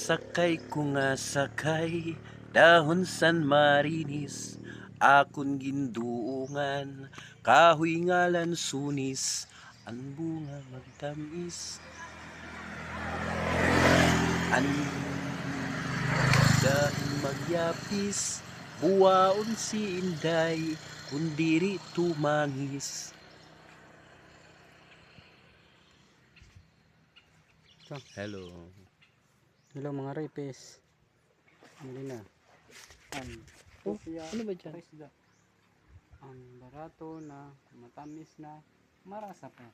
Sakay ko nga sakay, dahon san marinis, akon ginduungan, kahoy ngalan sunis, ang bunga magtamis, ang dahon magyapis, buwaon si Inday, kundiri tumangis. Hello. Hello mga rapis. Hindi na. Oh, ano ba dyan? Ang barato na, matamis na, marasa pa.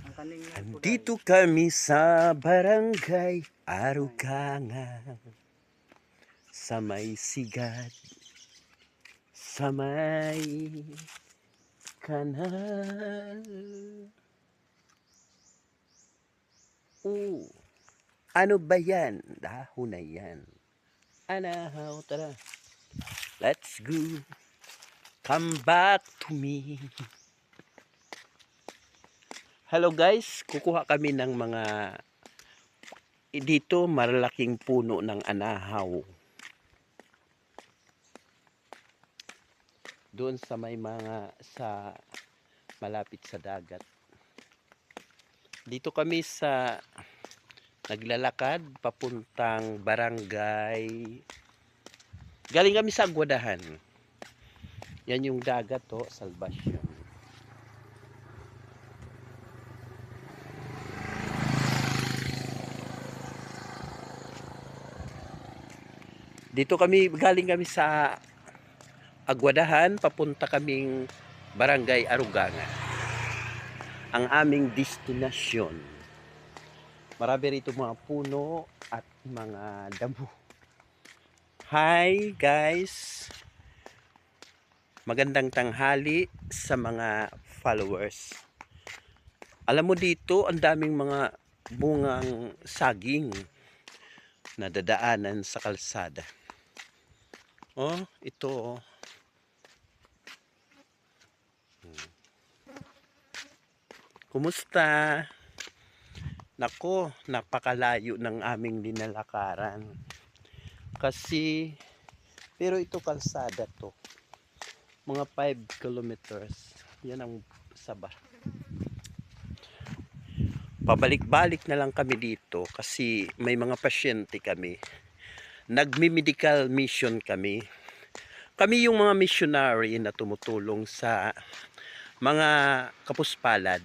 Ang kaning Andito kami sa barangay Arugangan, sa may sigat, sa may kanal. Ano ba yan? Dahon na yan. Anahaw, tara. Let's go. Come back to me. Hello guys, kukuha kami ng mga dito malalaking puno ng anahaw. Doon sa may mga malapit sa dagat. Dito kami sa naglalakad papuntang barangay. Galing kami sa Aguadahan. Yan yung dagat to, Salvacion. Dito galing kami sa Aguadahan, papunta kaming barangay Arugangan. Ang aming destinasyon. Marami rito mga puno at mga damo. Hi guys! Magandang tanghali sa mga followers. Alam mo dito, ang daming mga bungang saging na dadaanan sa kalsada. Oh, ito oh. Kumusta? Nako, napakalayo ng aming dinalakaran. Pero ito kalsada to. Mga 5 kilometers. Yan ang saba. Pabalik-balik na lang kami dito kasi may mga pasyente kami. Nagmi-medical mission kami. Kami yung mga missionary na tumutulong sa mga kapuspalad.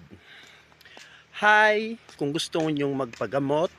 Hi, kung gusto nyong magpagamot,